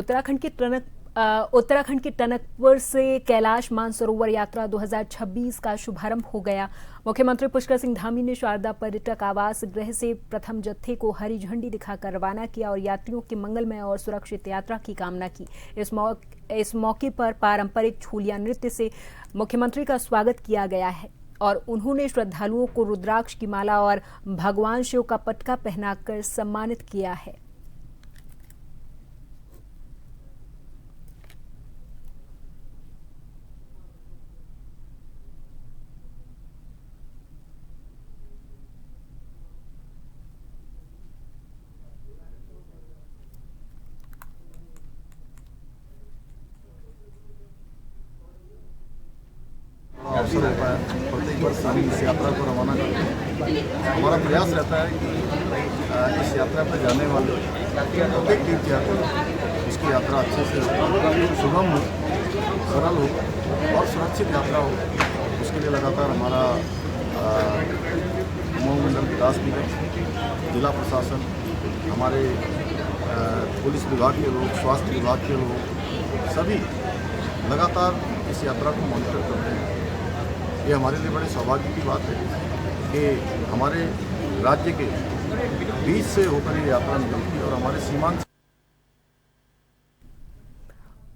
उत्तराखंड के टनकपुर से कैलाश मानसरोवर यात्रा 2026 का शुभारंभ हो गया। मुख्यमंत्री पुष्कर सिंह धामी ने शारदा पर्यटक आवास गृह से प्रथम जत्थे को हरी झंडी दिखाकर रवाना किया और यात्रियों की मंगलमय और सुरक्षित यात्रा की कामना की। इस मौके पर पारंपरिक छोलिया नृत्य से मुख्यमंत्री का स्वागत किया गया है और उन्होंने श्रद्धालुओं को रुद्राक्ष की माला और भगवान शिव का पटका पहनाकर सम्मानित किया है। अवसर होता है प्रत्येक वर्ष हम इस यात्रा को रवाना करते हैं। हमारा प्रयास रहता है कि इस यात्रा पर जाने वाले प्रत्येक तीर्थयात्री उसकी यात्रा अच्छे से सुगम हो, सरल हो और सुरक्षित यात्रा हो। उसके लिए लगातार हमारा मोहमंडल विकास निगम, जिला प्रशासन, हमारे पुलिस विभाग के लोग, स्वास्थ्य विभाग के लोग सभी लगातार इस यात्रा को मॉनिटर करते हैं। ये हमारे लिए बड़े सौभाग्य की बात है कि हमारे राज्य के बीच से होकर ये यात्रा निकलती है और हमारे सीमांत।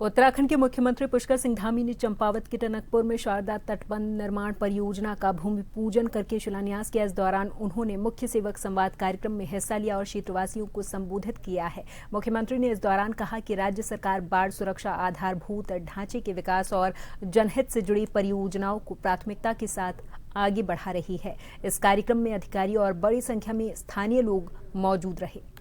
उत्तराखंड के मुख्यमंत्री पुष्कर सिंह धामी ने चंपावत के टनकपुर में शारदा तटबंध निर्माण परियोजना का भूमि पूजन करके शिलान्यास किया। इस दौरान उन्होंने मुख्य सेवक संवाद कार्यक्रम में हिस्सा लिया और क्षेत्रवासियों को संबोधित किया है। मुख्यमंत्री ने इस दौरान कहा कि राज्य सरकार बाढ़ सुरक्षा, आधारभूत ढांचे के विकास और जनहित से जुड़ी परियोजनाओं को प्राथमिकता के साथ आगे बढ़ा रही है। इस कार्यक्रम में अधिकारी और बड़ी संख्या में स्थानीय लोग मौजूद रहे।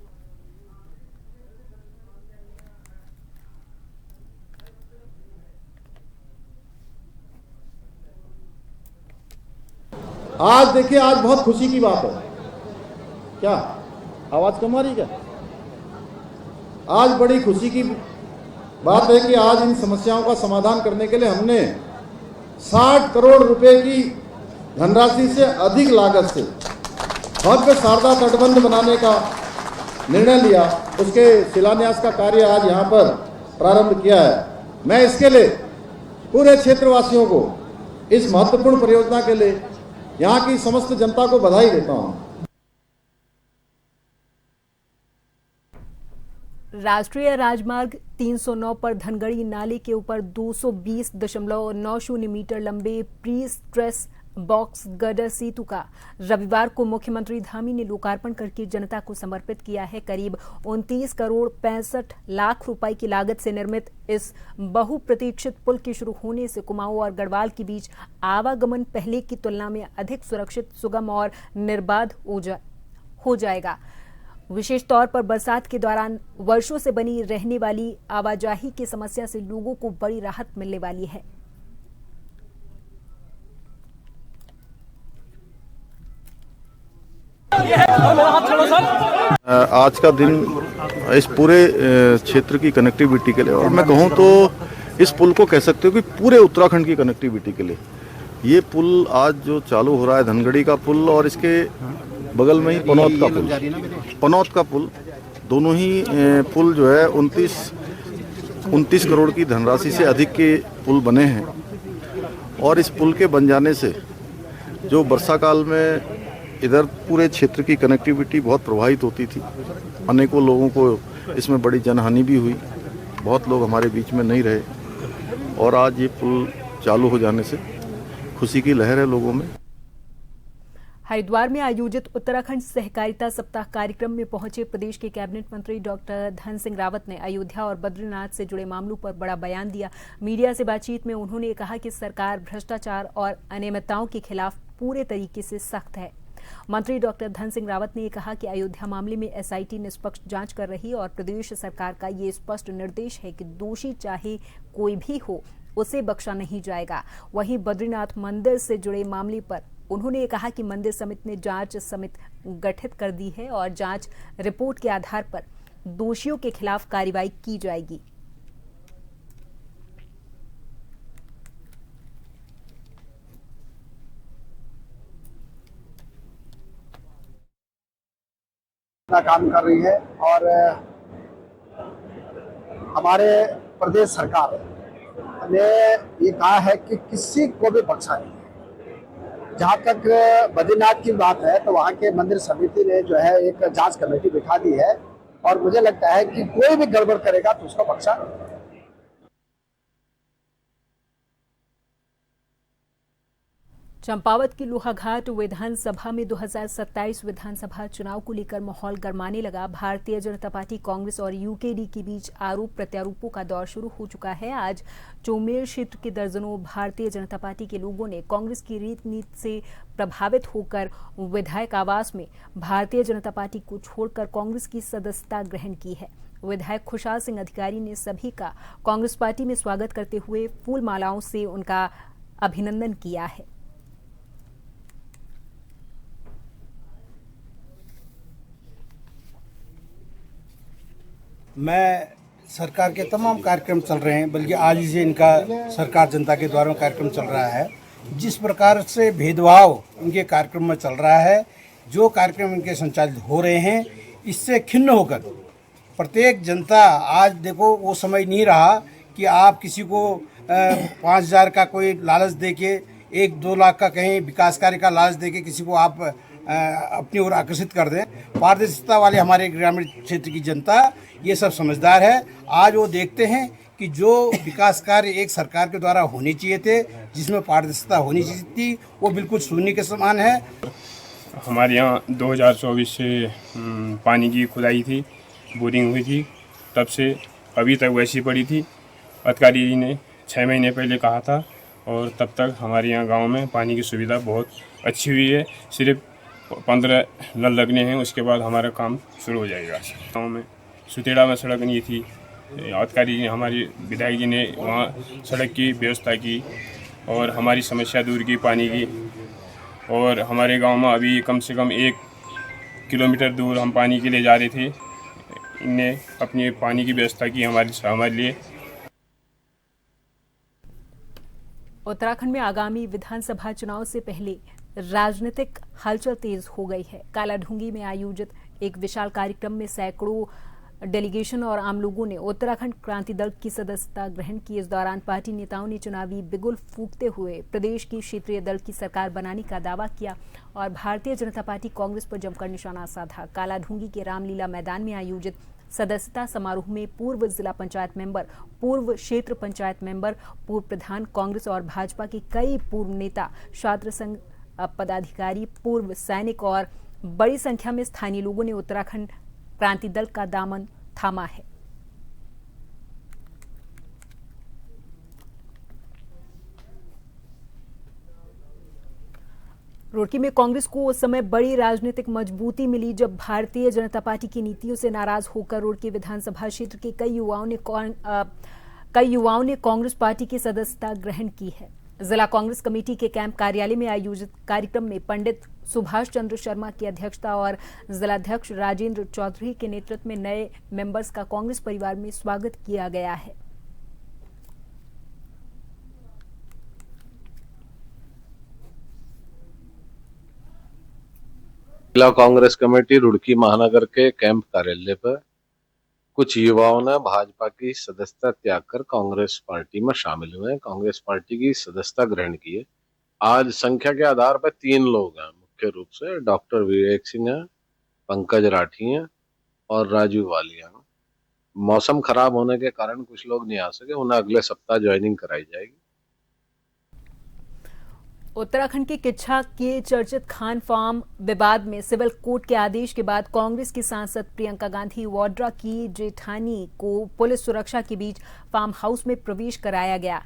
आज देखिए, आज बहुत खुशी की बात है। क्या आवाज कम आ रही क्या? आज बड़ी खुशी की बात है कि आज इन समस्याओं का समाधान करने के लिए हमने 60 करोड़ रुपए की धनराशि से अधिक लागत से भव्य शारदा तटबंध बनाने का निर्णय लिया। उसके शिलान्यास का कार्य आज यहाँ पर प्रारंभ किया है। मैं इसके लिए पूरे क्षेत्रवासियों को इस महत्वपूर्ण परियोजना के लिए यहाँ की समस्त जनता को बधाई देता हूँ। राष्ट्रीय राजमार्ग 309 पर धनगढ़ी नाले के ऊपर 220.90 मीटर लंबे प्री स्ट्रेस बॉक्स गर्डर सेतु का रविवार को मुख्यमंत्री धामी ने लोकार्पण करके जनता को समर्पित किया है। करीब 29 करोड़ 65 लाख रुपए की लागत से निर्मित इस बहुप्रतीक्षित पुल के शुरू होने से कुमाऊं और गढ़वाल के बीच आवागमन पहले की तुलना में अधिक सुरक्षित, सुगम और निर्बाध हो जाएगा। विशेष तौर पर बरसात के दौरान वर्षों से बनी रहने वाली आवाजाही की समस्या से लोगों को बड़ी राहत मिलने वाली है। आज का दिन इस पूरे क्षेत्र की कनेक्टिविटी के लिए, और मैं कहूँ तो इस पुल को कह सकते हो कि पूरे उत्तराखंड की कनेक्टिविटी के लिए ये पुल आज जो चालू हो रहा है, धनगढ़ी का पुल और इसके बगल में ही पनौत का पुल, दोनों ही पुल जो है 29 करोड़ की धनराशि से अधिक के पुल बने हैं। और इस पुल के बन जाने से जो वर्षा काल में इधर पूरे क्षेत्र की कनेक्टिविटी बहुत प्रभावित होती थी, अनेकों लोगों को इसमें बड़ी जनहानि भी हुई, बहुत लोग हमारे बीच में नहीं रहे और आज ये पुल चालू हो जाने से खुशी की लहर है लोगों में। हरिद्वार में आयोजित उत्तराखंड सहकारिता सप्ताह कार्यक्रम में पहुंचे प्रदेश के कैबिनेट मंत्री डॉक्टर धन सिंह रावत ने अयोध्या और बद्रीनाथ से जुड़े मामलों पर बड़ा बयान दिया। मीडिया से बातचीत में उन्होंने कहा कि सरकार भ्रष्टाचार और अनियमितताओं के खिलाफ पूरे तरीके से सख्त है। मंत्री डॉक्टर धन सिंह रावत ने कहा कि अयोध्या मामले में एसआईटी निष्पक्ष जांच कर रही है और प्रदेश सरकार का ये स्पष्ट निर्देश है कि दोषी चाहे कोई भी हो, उसे बख्शा नहीं जाएगा। वहीं बद्रीनाथ मंदिर से जुड़े मामले पर उन्होंने कहा कि मंदिर समिति ने जांच समिति गठित कर दी है और जांच रिपोर्ट के आधार पर दोषियों के खिलाफ कार्रवाई की जाएगी। काम कर रही है और हमारे प्रदेश सरकार ने ये कहा है कि किसी को भी बख्शा नहीं है। जहाँ तक बद्रीनाथ की बात है तो वहाँ के मंदिर समिति ने जो है एक जांच कमेटी बिठा दी है और मुझे लगता है कि कोई भी गड़बड़ करेगा तो उसको बख्शा नहीं। चंपावत की लोहाघाट विधानसभा में 2027 विधानसभा चुनाव को लेकर माहौल गरमाने लगा। भारतीय जनता पार्टी, कांग्रेस और यूकेडी के बीच आरोप प्रत्यारोपों का दौर शुरू हो चुका है। आज चौमेर क्षेत्र के दर्जनों भारतीय जनता पार्टी के लोगों ने कांग्रेस की रीति से प्रभावित होकर विधायक आवास में भारतीय जनता पार्टी को छोड़कर कांग्रेस की सदस्यता ग्रहण की है। विधायक खुशहाल सिंह अधिकारी ने सभी का कांग्रेस पार्टी में स्वागत करते हुए फूल मालाओं से उनका अभिनंदन किया है। मैं सरकार के तमाम कार्यक्रम चल रहे हैं, बल्कि आज ही से इनका सरकार जनता के द्वारा कार्यक्रम चल रहा है। जिस प्रकार से भेदभाव इनके कार्यक्रम में चल रहा है, जो कार्यक्रम इनके संचालित हो रहे हैं, इससे खिन्न होकर प्रत्येक जनता, आज देखो वो समय नहीं रहा कि आप किसी को 5,000 का कोई लालच देके, 1-2 लाख का कहीं विकास कार्य का लालच देके किसी को आप अपनी ओर आकर्षित कर दें। पारदर्शिता वाले हमारे ग्रामीण क्षेत्र की जनता ये सब समझदार है। आज वो देखते हैं कि जो विकास कार्य एक सरकार के द्वारा होने चाहिए थे, जिसमें पारदर्शिता होनी चाहिए थी, वो बिल्कुल शून्य के समान है। हमारे यहाँ 2024 से पानी की खुदाई थी, बोरिंग हुई थी, तब से अभी तक वैसी पड़ी थी। अधिकारी जी ने 6 महीने पहले कहा था और तब तक हमारे यहाँ गांव में पानी की सुविधा बहुत अच्छी हुई है। सिर्फ 15 नल लगने हैं, उसके बाद हमारा काम शुरू हो जाएगा। गाँव में सुतेड़ा में सड़क नहीं थी, अधिकारी जी, हमारी विधायक जी ने वहाँ सड़क की व्यवस्था की और हमारी समस्या दूर की पानी की। और हमारे गांव में अभी कम से कम 1 किलोमीटर दूर हम पानी के लिए जा रहे थे, इनने अपनी पानी की व्यवस्था की हमारे लिए। उत्तराखंड में आगामी विधानसभा चुनाव से पहले राजनीतिक हलचल तेज हो गई है। कालाढूंगी में आयोजित एक विशाल कार्यक्रम में सैकड़ों डेलीगेशन और आम लोगों ने उत्तराखंड क्रांति दल की सदस्यता ग्रहण की। इस दौरान पार्टी नेताओं ने चुनावी बिगुल फूंकते हुए प्रदेश की क्षेत्रीय दल की सरकार बनाने का दावा किया और भारतीय जनता पार्टी कांग्रेस पर जमकर निशाना साधा। कालाढूंगी के रामलीला मैदान में आयोजित सदस्यता समारोह में पूर्व जिला पंचायत मेंबर, पूर्व क्षेत्र पंचायत मेंबर, पूर्व प्रधान कांग्रेस और भाजपा के कई पूर्व नेता, छात्र संघ पदाधिकारी, पूर्व सैनिक और बड़ी संख्या में स्थानीय लोगों ने उत्तराखंड क्रांति दल का दामन थामा है। रुड़की में कांग्रेस को उस समय बड़ी राजनीतिक मजबूती मिली जब भारतीय जनता पार्टी की नीतियों से नाराज होकर रुड़की विधानसभा क्षेत्र के कई युवाओं ने कांग्रेस पार्टी की सदस्यता ग्रहण की है। जिला कांग्रेस कमेटी के कैंप कार्यालय में आयोजित कार्यक्रम में पंडित सुभाष चंद्र शर्मा की अध्यक्षता और जिलाध्यक्ष राजेंद्र चौधरी के नेतृत्व में नए मेंबर्स का कांग्रेस परिवार में स्वागत किया गया है। जिला कांग्रेस कमेटी रुड़की महानगर के कैंप कार्यालय पर कुछ युवाओं ने भाजपा की सदस्यता त्याग कर कांग्रेस पार्टी में शामिल हुए, कांग्रेस पार्टी की सदस्यता ग्रहण की है। आज संख्या के आधार पर 3 लोग हैं, मुख्य रूप से डॉक्टर विवेक सिंह है, पंकज राठी हैं और राजू वालिया। मौसम खराब होने के कारण कुछ लोग नहीं आ सके, उन्हें अगले सप्ताह ज्वाइनिंग कराई जाएगी। उत्तराखंड के किच्छा के चर्चित खान फार्म विवाद में सिविल कोर्ट के आदेश के बाद कांग्रेस की सांसद प्रियंका गांधी वाड्रा की जेठानी को पुलिस सुरक्षा के बीच फार्म हाउस में प्रवेश कराया गया।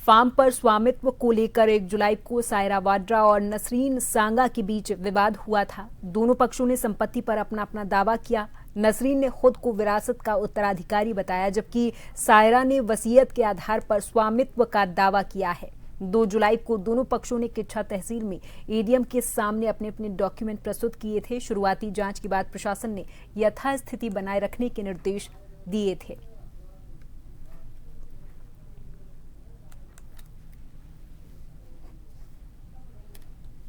फार्म पर स्वामित्व को लेकर 1 जुलाई को सायरा वाड्रा और नसरीन सांगा के बीच विवाद हुआ था। दोनों पक्षों ने संपत्ति पर अपना अपना दावा किया। नसरीन ने खुद को विरासत का उत्तराधिकारी बताया, जबकि सायरा ने वसीयत के आधार पर स्वामित्व का दावा किया है। 2 जुलाई को दोनों पक्षों ने किच्छा तहसील में एडीएम के सामने अपने अपने डॉक्यूमेंट प्रस्तुत किए थे। शुरुआती जांच के बाद प्रशासन ने यथास्थिति बनाए रखने के निर्देश दिए थे।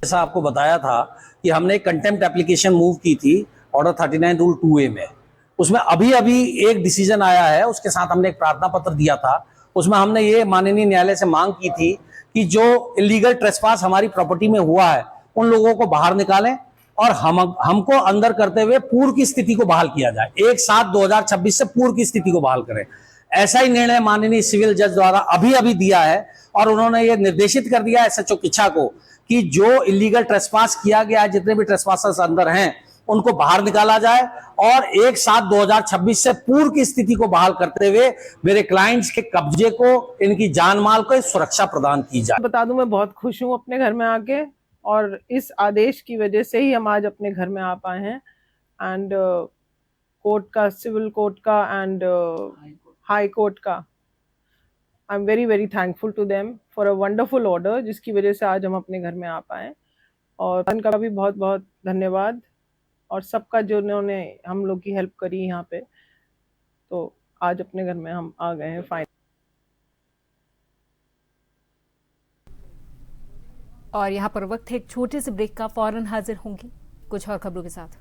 जैसा आपको बताया था कि हमने कंटेम्प्ट एप्लीकेशन मूव की थी ऑर्डर 39 रूल 2A में, उसमें अभी अभी एक डिसीजन आया है, उसके साथ हमने एक प्रार्थना पत्र दिया था। उसमें हमने ये माननीय न्यायालय से मांग की थी कि जो इलीगल ट्रेसपास हमारी प्रॉपर्टी में हुआ है उन लोगों को बाहर निकालें और हमको अंदर करते हुए पूर्व की स्थिति को बहाल किया जाए। 1/7/2026 से पूर्व की स्थिति को बहाल करें। ऐसा ही निर्णय माननीय सिविल जज द्वारा अभी अभी दिया है और उन्होंने ये निर्देशित कर दिया एसएचओ किच्छा को कि जो इलीगल ट्रेसपास किया गया है, जितने भी ट्रेसपासर्स अंदर हैं उनको बाहर निकाला जाए और 1/7/2026 से पूर्व की स्थिति को बहाल करते हुए मेरे क्लाइंट्स के कब्जे को, इनकी जान माल को सुरक्षा प्रदान की जाए। बता दूं, मैं बहुत खुश हूं अपने घर में आके और इस आदेश की वजह से ही हम आज अपने घर में आ पाए हैं। एंड कोर्ट का, सिविल कोर्ट का एंड हाई कोर्ट का, I am very very thankful to them for a wonderful order, जिसकी वजह से आज हम अपने घर में आ पाए। और उनका भी बहुत बहुत धन्यवाद और सबका जो उन्होंने हम लोग की हेल्प करी यहाँ पे। तो आज अपने घर में हम आ गए हैं फाइनल। और यहाँ पर वक्त है एक छोटे से ब्रेक का, फौरन हाजिर होंगी कुछ और खबरों के साथ।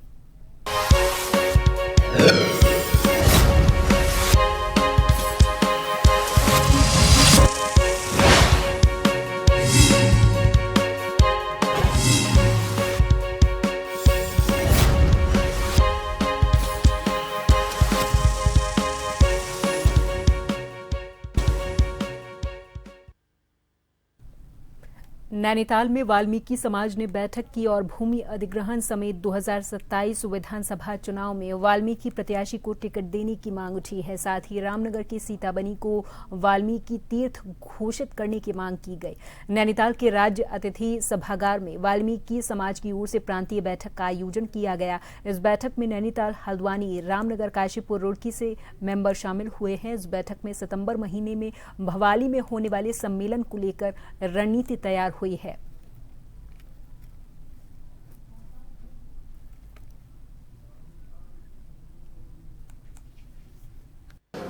नैनीताल में वाल्मीकि समाज ने बैठक की और भूमि अधिग्रहण समेत 2027 विधानसभा चुनाव में वाल्मीकि प्रत्याशी को टिकट देने की मांग उठी है। साथ ही रामनगर के सीताबनी को वाल्मीकि तीर्थ घोषित करने की मांग की गई। नैनीताल के राज्य अतिथि सभागार में वाल्मीकि समाज की ओर से प्रांतीय बैठक का आयोजन किया गया। इस बैठक में नैनीताल, हल्द्वानी, रामनगर, काशीपुर, रुड़की से मेंबर शामिल हुए हैं। इस बैठक में सितंबर महीने में भवाली में होने वाले सम्मेलन को लेकर रणनीति तैयार हुई है।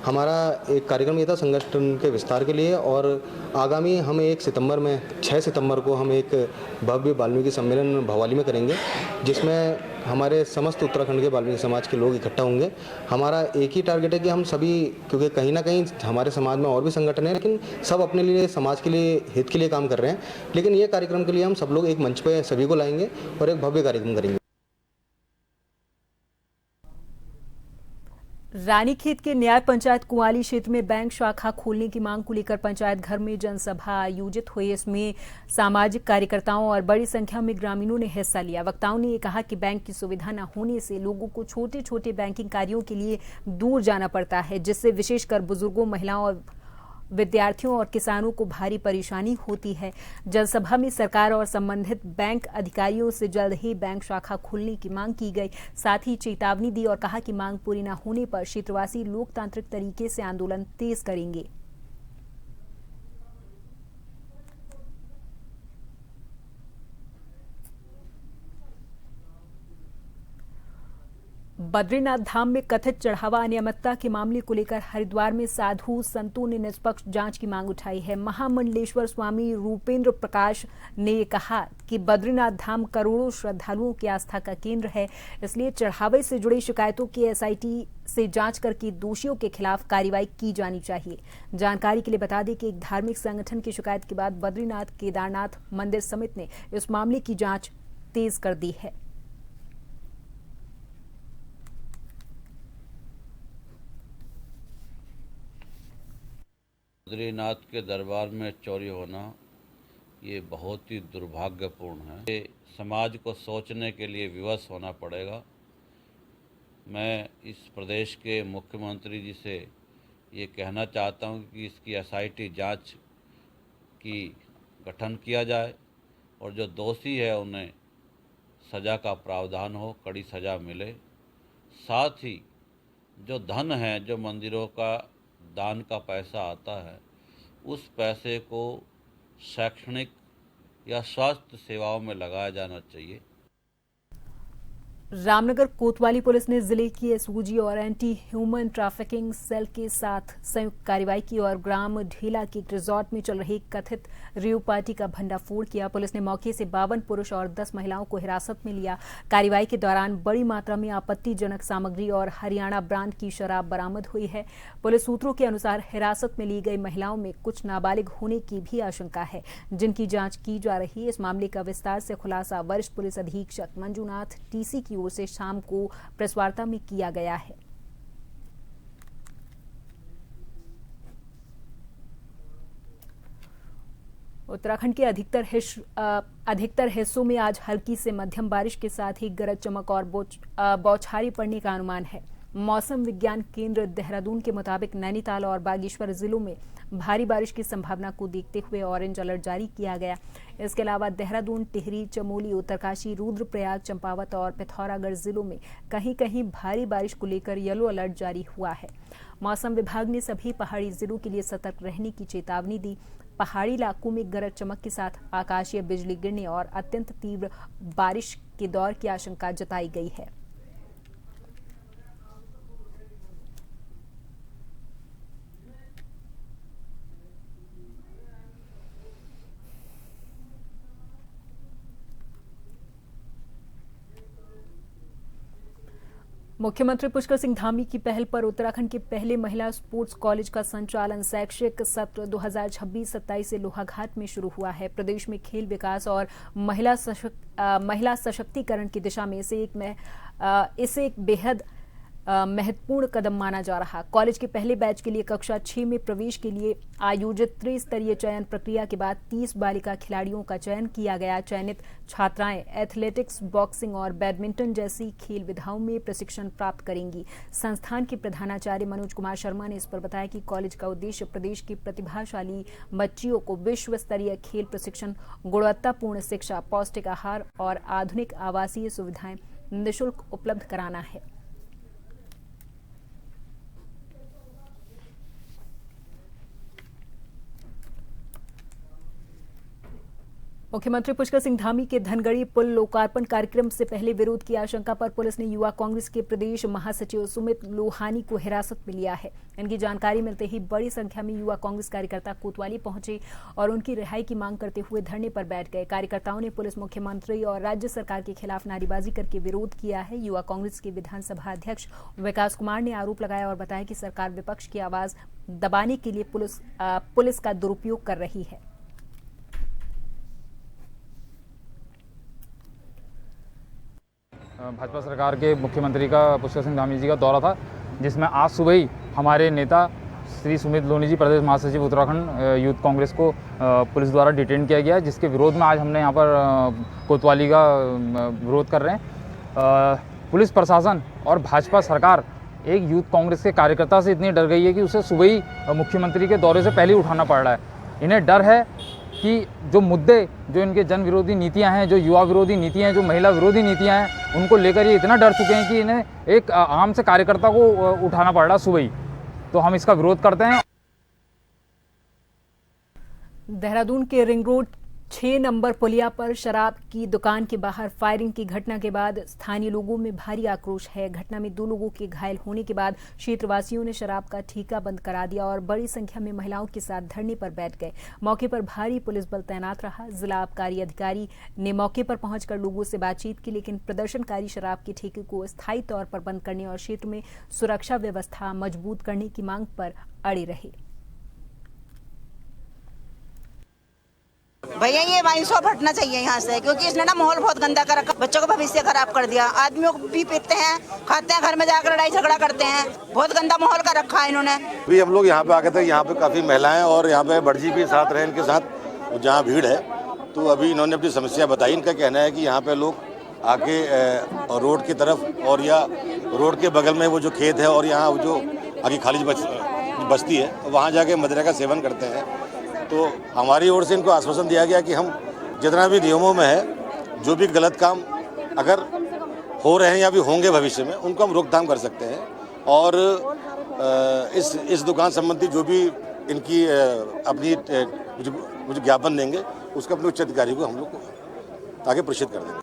हमारा एक कार्यक्रम ये था संगठन के विस्तार के लिए और आगामी हम 6 सितंबर को हम एक भव्य वाल्मीकि सम्मेलन भवाली में करेंगे, जिसमें हमारे समस्त उत्तराखंड के वाल्मीकि समाज के लोग इकट्ठा होंगे। हमारा एक ही टारगेट है कि हम सभी, क्योंकि कहीं ना कहीं हमारे समाज में और भी संगठन हैं लेकिन सब अपने लिए, समाज के लिए, हित के लिए काम कर रहे हैं, लेकिन ये कार्यक्रम के लिए हम सब लोग एक मंच पे सभी को लाएंगे और एक भव्य कार्यक्रम करेंगे। रानीखेत के न्याय पंचायत कुंवाली क्षेत्र में बैंक शाखा खोलने की मांग को लेकर पंचायत घर में जनसभा आयोजित हुई। इसमें सामाजिक कार्यकर्ताओं और बड़ी संख्या में ग्रामीणों ने हिस्सा लिया। वक्ताओं ने कहा कि बैंक की सुविधा न होने से लोगों को छोटे छोटे बैंकिंग कार्यों के लिए दूर जाना पड़ता है, जिससे विशेषकर बुजुर्गों, महिलाओं और विद्यार्थियों और किसानों को भारी परेशानी होती है। जनसभा में सरकार और संबंधित बैंक अधिकारियों से जल्द ही बैंक शाखा खोलने की मांग की गई। साथ ही चेतावनी दी और कहा कि मांग पूरी न होने पर क्षेत्रवासी लोकतांत्रिक तरीके से आंदोलन तेज करेंगे। बद्रीनाथ धाम में कथित चढ़ावा अनियमितता के मामले को लेकर हरिद्वार में साधु संतों ने निष्पक्ष जांच की मांग उठाई है। महामंडलेश्वर स्वामी रूपेंद्र प्रकाश ने कहा कि बद्रीनाथ धाम करोड़ों श्रद्धालुओं की आस्था का केंद्र है, इसलिए चढ़ावे से जुड़ी शिकायतों की एसआईटी से जांच करके दोषियों के खिलाफ कार्रवाई की जानी चाहिए। जानकारी के लिए बता दें कि एक धार्मिक संगठन की शिकायत के बाद बद्रीनाथ केदारनाथ मंदिर समिति ने इस मामले की जांच तेज कर दी है। बद्रीनाथ के दरबार में चोरी होना ये बहुत ही दुर्भाग्यपूर्ण है। ये समाज को सोचने के लिए विवश होना पड़ेगा। मैं इस प्रदेश के मुख्यमंत्री जी से ये कहना चाहता हूँ कि इसकी एसआईटी जांच की गठन किया जाए और जो दोषी है उन्हें सज़ा का प्रावधान हो, कड़ी सज़ा मिले। साथ ही जो धन है, जो मंदिरों का दान का पैसा आता है, उस पैसे को शैक्षणिक या स्वास्थ्य सेवाओं में लगाया जाना चाहिए। रामनगर कोतवाली पुलिस ने जिले की एसओजी और एंटी ह्यूमन ट्रैफिकिंग सेल के साथ संयुक्त कार्रवाई की और ग्राम ढीला के एक रिजॉर्ट में चल रही कथित रेव पार्टी का भंडाफोड़ किया। पुलिस ने मौके से 52 पुरुष और 10 महिलाओं को हिरासत में लिया। कार्रवाई के दौरान बड़ी मात्रा में आपत्तिजनक सामग्री और हरियाणा ब्रांड की शराब बरामद हुई है। पुलिस सूत्रों के अनुसार हिरासत में ली गई महिलाओं में कुछ नाबालिग होने की भी आशंका है, जिनकी जांच की जा रही है। इस मामले का विस्तार से खुलासा वरिष्ठ पुलिस अधीक्षक मंजूनाथ टीसी की ओर से शाम को प्रेस वार्ता में किया गया है। उत्तराखंड के अधिकतर हिस्सों में आज हल्की से मध्यम बारिश के साथ ही गरज चमक और बौछारें पड़ने का अनुमान है। मौसम विज्ञान केंद्र देहरादून के मुताबिक नैनीताल और बागेश्वर जिलों में भारी बारिश की संभावना को देखते हुए ऑरेंज अलर्ट जारी किया गया। इसके अलावा देहरादून, टिहरी, चमोली, उत्तरकाशी, रुद्रप्रयाग, चंपावत और पिथौरागढ़ जिलों में कहीं कहीं भारी बारिश को लेकर येलो अलर्ट जारी हुआ है। मौसम विभाग ने सभी पहाड़ी जिलों के लिए सतर्क रहने की चेतावनी दी। पहाड़ी इलाकों में गरज चमक के साथ आकाशीय बिजली गिरने और अत्यंत तीव्र बारिश के दौर की आशंका जताई गई है। मुख्यमंत्री पुष्कर सिंह धामी की पहल पर उत्तराखंड के पहले महिला स्पोर्ट्स कॉलेज का संचालन शैक्षिक सत्र 2026-27 से लोहाघाट में शुरू हुआ है। प्रदेश में खेल विकास और महिला सशक्तिकरण की दिशा में इसे एक बेहद महत्वपूर्ण कदम माना जा रहा। कॉलेज के पहले बैच के लिए कक्षा 6 में प्रवेश के लिए आयोजित त्रिस्तरीय चयन प्रक्रिया के बाद 30 बालिका खिलाड़ियों का चयन किया गया। चयनित छात्राएं एथलेटिक्स, बॉक्सिंग और बैडमिंटन जैसी खेल विधाओं में प्रशिक्षण प्राप्त करेंगी। संस्थान के प्रधानाचार्य मनोज कुमार शर्मा ने इस पर बताया कि कॉलेज का उद्देश्य प्रदेश की प्रतिभाशाली बच्चियों को विश्व स्तरीय खेल प्रशिक्षण, गुणवत्तापूर्ण शिक्षा, पौष्टिक आहार और आधुनिक आवासीय सुविधाएं निःशुल्क उपलब्ध कराना है। मुख्यमंत्री पुष्कर सिंह धामी के धनगढ़ी पुल लोकार्पण कार्यक्रम से पहले विरोध की आशंका पर पुलिस ने युवा कांग्रेस के प्रदेश महासचिव सुमित लोहानी को हिरासत में लिया है। इनकी जानकारी मिलते ही बड़ी संख्या में युवा कांग्रेस कार्यकर्ता कोतवाली पहुंचे और उनकी रिहाई की मांग करते हुए धरने पर बैठ गए। कार्यकर्ताओं ने पुलिस, मुख्यमंत्री और राज्य सरकार के खिलाफ नारेबाजी करके विरोध किया है। युवा कांग्रेस के विधानसभा अध्यक्ष विकास कुमार ने आरोप लगाया और बताया कि सरकार विपक्ष की आवाज दबाने के लिए पुलिस का दुरुपयोग कर रही है। भाजपा सरकार के मुख्यमंत्री का पुष्कर सिंह धामी जी का दौरा था, जिसमें आज सुबह ही हमारे नेता श्री सुमित लोहानी जी, प्रदेश महासचिव उत्तराखंड यूथ कांग्रेस को पुलिस द्वारा डिटेन किया गया, जिसके विरोध में आज हमने यहाँ पर कोतवाली का विरोध कर रहे हैं। पुलिस प्रशासन और भाजपा सरकार एक यूथ कांग्रेस के कार्यकर्ता से इतनी डर गई है कि उसे सुबह ही मुख्यमंत्री के दौरे से पहले ही उठाना पड़ रहा है। इन्हें डर है कि जो मुद्दे, जो इनके जन विरोधी नीतियां हैं, जो युवा विरोधी नीतियां हैं, जो महिला विरोधी नीतियां हैं, उनको लेकर ये इतना डर चुके हैं कि इन्हें एक आम से कार्यकर्ता को उठाना पड़ रहा सुबह ही। तो हम इसका विरोध करते हैं। देहरादून के रिंग रोड 6 नंबर पुलिया पर शराब की दुकान के बाहर फायरिंग की घटना के बाद स्थानीय लोगों में भारी आक्रोश है। घटना में 2 लोगों के घायल होने के बाद क्षेत्रवासियों ने शराब का ठेका बंद करा दिया और बड़ी संख्या में महिलाओं के साथ धरने पर बैठ गए। मौके पर भारी पुलिस बल तैनात रहा। जिला आबकारी अधिकारी ने मौके पर पहुंचकर लोगों से बातचीत की, लेकिन प्रदर्शनकारी शराब के ठेके को स्थायी तौर पर बंद करने और क्षेत्र में सुरक्षा व्यवस्था मजबूत करने की मांग पर अड़े रहे। भैया ये वाइन शॉप हटना चाहिए यहाँ से, क्योंकि इसने ना माहौल बहुत गंदा कर रखा, बच्चों का भविष्य खराब कर दिया। आदमियों को भी पीते हैं, खाते हैं, घर में जाकर लड़ाई झगड़ा करते हैं। बहुत गंदा माहौल कर रखा है इन्होंने। अभी हम लोग यहाँ पे आके थे, यहाँ पे काफी महिलाएं और यहाँ पे बड़जी भी साथ रहे इनके साथ, जहाँ भीड़ है। तो अभी इन्होंने अपनी समस्या बताई। इनका कहना है कि यहाँ पे लोग आके रोड की तरफ और या रोड के बगल में वो जो खेत है और यहाँ जो आगे खाली बस्ती है, वहाँ जाके मदिरा का सेवन करते हैं। तो हमारी ओर से इनको आश्वासन दिया गया कि हम जितना भी नियमों में है, जो भी गलत काम अगर हो रहे हैं या भी होंगे भविष्य में, उनको हम रोकथाम कर सकते हैं। और इस दुकान संबंधी जो भी इनकी अपनी कुछ ज्ञापन देंगे, उसको अपने उच्च अधिकारी को हम लोग आगे प्रेषित कर देंगे।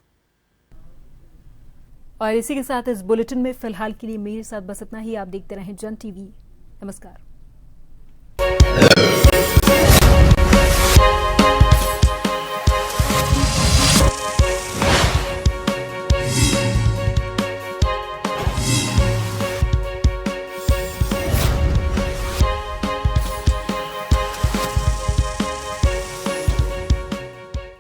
और इसी के साथ इस बुलेटिन में फिलहाल के लिए मेरे साथ बस इतना ही। आप देखते रहें जन टीवी। नमस्कार।